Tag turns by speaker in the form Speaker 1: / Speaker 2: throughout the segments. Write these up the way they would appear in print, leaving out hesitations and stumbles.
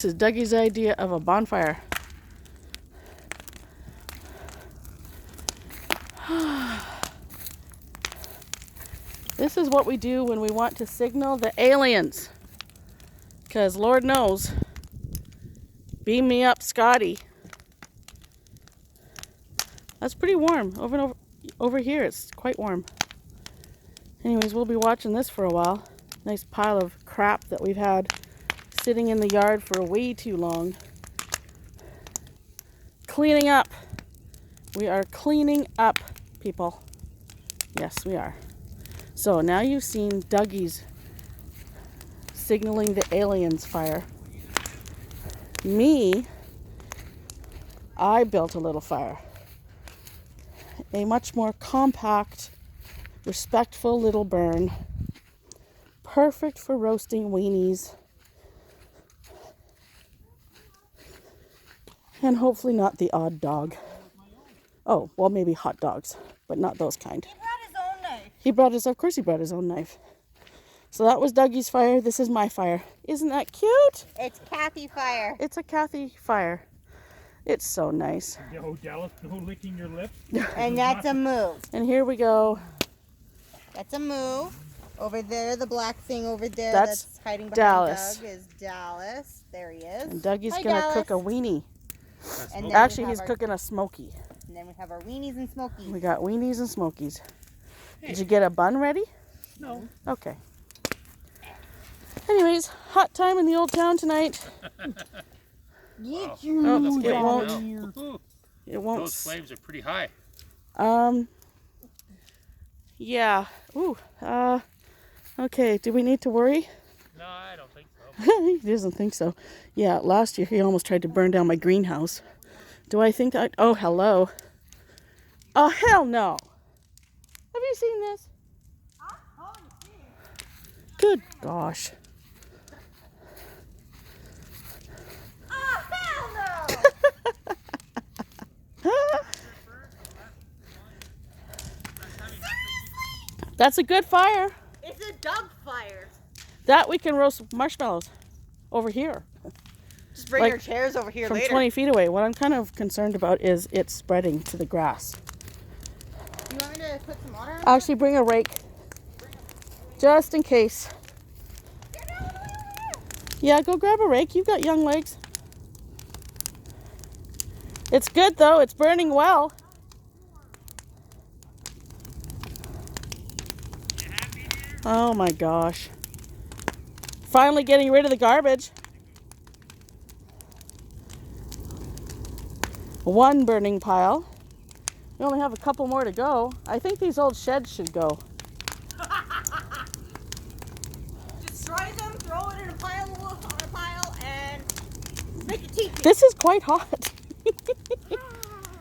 Speaker 1: This is Dougie's idea of a bonfire. This is what we do when we want to signal the aliens. Because Lord knows, beam me up, Scotty. That's pretty warm. Over here, it's quite warm. Anyways, we'll be watching this for a while. Nice pile of crap that we've had sitting in the yard for way too long. Cleaning up. We are cleaning up, people. Yes, we are. So now you've seen Dougie's signaling the aliens fire. Me, I built a little fire. A much more compact, respectful little burn. Perfect for roasting weenies. And hopefully not the odd dog. Oh, well, maybe hot dogs, but not those kind.
Speaker 2: He brought his own knife.
Speaker 1: Of course he brought his own knife. So that was Dougie's fire. This is my fire. Isn't that cute?
Speaker 2: It's Kathy fire.
Speaker 1: It's a Kathy fire. It's so nice.
Speaker 3: Yo, Dallas, no licking your lips.
Speaker 2: And that's a move.
Speaker 1: And here we go.
Speaker 2: That's a move. Over there, the black thing over there
Speaker 1: That's
Speaker 2: hiding behind
Speaker 1: Dallas.
Speaker 2: Doug is Dallas. There he is.
Speaker 1: And Dougie's
Speaker 2: Hi,
Speaker 1: going to
Speaker 2: Dallas.
Speaker 1: cook a weenie.
Speaker 2: And then
Speaker 1: Actually,
Speaker 2: we
Speaker 1: he's
Speaker 2: have
Speaker 1: cooking a smoky.
Speaker 2: And then we have our weenies and smokies.
Speaker 1: We got weenies and smokies. Did you get a bun ready?
Speaker 3: No.
Speaker 1: Okay. Anyways, hot time in the old town tonight.
Speaker 2: Get
Speaker 1: Oh,
Speaker 3: that's
Speaker 1: it
Speaker 3: good.
Speaker 1: won't.
Speaker 3: Ooh,
Speaker 1: It won't.
Speaker 3: those flames are pretty high.
Speaker 1: Yeah. Ooh. Okay. Do we need to worry?
Speaker 3: No, I don't think so.
Speaker 1: He doesn't think so. Yeah, last year he almost tried to burn down my greenhouse. Do I think that? Oh, hello. Oh, hell no. Have you seen this? Good gosh.
Speaker 2: Oh, hell no!
Speaker 1: That's a good fire.
Speaker 2: It's a Doug fire.
Speaker 1: That we can roast marshmallows over here
Speaker 2: Just bring
Speaker 1: Like,
Speaker 2: your chairs over here
Speaker 1: from
Speaker 2: later.
Speaker 1: 20 feet away. What I'm kind of concerned about is it spreading to the grass.
Speaker 2: You want me to put some water on
Speaker 1: Actually, bring a rake. Just in case. Yeah, go grab a rake. You've got young legs. It's good though. It's burning well. Oh my gosh. Finally getting rid of the garbage. One burning pile. We only have a couple more to go. I think these old sheds should go.
Speaker 2: Destroy them, throw it in a pile, and make a teepee.
Speaker 1: This is quite hot.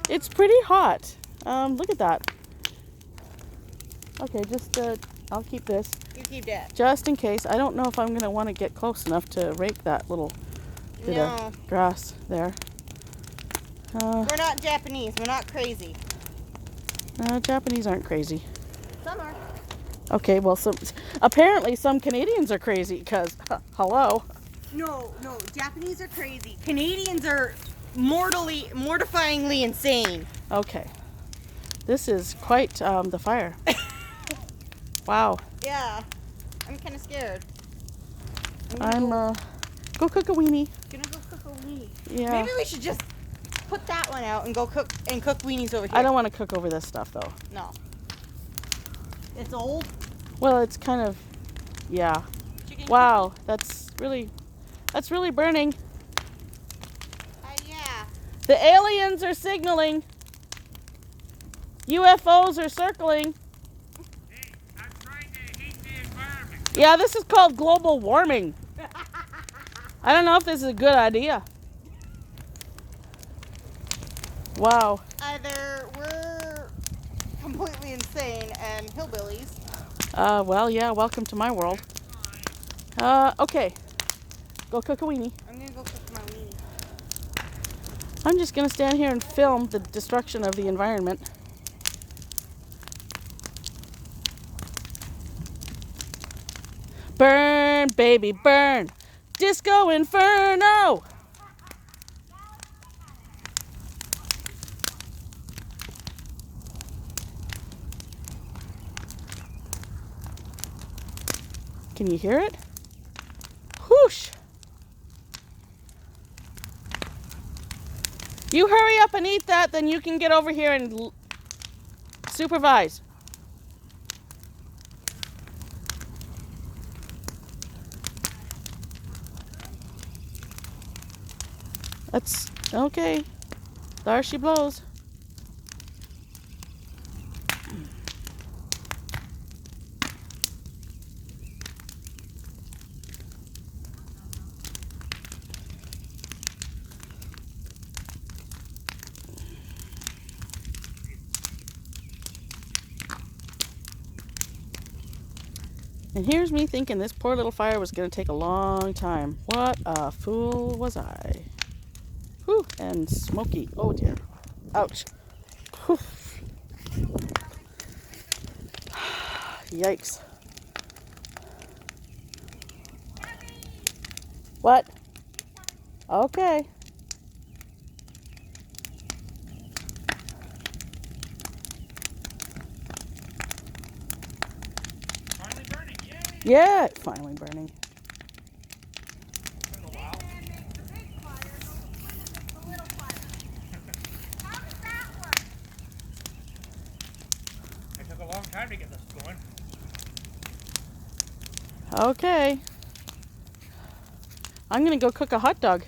Speaker 1: It's pretty hot. Look at that. Okay, just I'll keep this
Speaker 2: You keep that.
Speaker 1: just in case. I don't know if I'm gonna want to get close enough to rake that little bit
Speaker 2: No.
Speaker 1: of grass there.
Speaker 2: We're not Japanese. We're not crazy.
Speaker 1: No, Japanese aren't crazy.
Speaker 2: Some are.
Speaker 1: Okay, well, apparently some Canadians are crazy because hello.
Speaker 2: No, Japanese are crazy. Canadians are mortifyingly insane.
Speaker 1: Okay, this is quite the fire. Wow.
Speaker 2: Yeah, I'm kind of scared.
Speaker 1: I'm go cook a weenie.
Speaker 2: Gonna go cook a weenie.
Speaker 1: Yeah.
Speaker 2: Maybe we should just put that one out and go cook weenies over here.
Speaker 1: I don't want to cook over this stuff though.
Speaker 2: No. It's old.
Speaker 1: Well, it's kind of, yeah.
Speaker 2: Chicken.
Speaker 1: Wow, that's really burning.
Speaker 2: Yeah.
Speaker 1: The aliens are signaling. UFOs are circling.
Speaker 3: Hey, I'm trying to heat the environment.
Speaker 1: Yeah, this is called global warming. I don't know if this is a good idea. Wow.
Speaker 2: Either we're completely insane and hillbillies.
Speaker 1: Well, yeah, welcome to my world. Okay. Go cook a weenie.
Speaker 2: I'm gonna go cook my weenie.
Speaker 1: I'm just going to stand here and film the destruction of the environment. Burn, baby, burn. Disco Inferno! Can you hear it? Whoosh! You hurry up and eat that, then you can get over here and supervise. That's okay. There she blows. And here's me thinking this poor little fire was going to take a long time. What a fool was I. Whew, and smoky. Oh dear. Ouch. Whew. Yikes. What? Okay.
Speaker 3: Finally burning, yay!
Speaker 1: Yeah, it's finally burning.
Speaker 3: Took a while. It took a long time to get this going.
Speaker 1: Okay. I'm going to go cook a hot dog.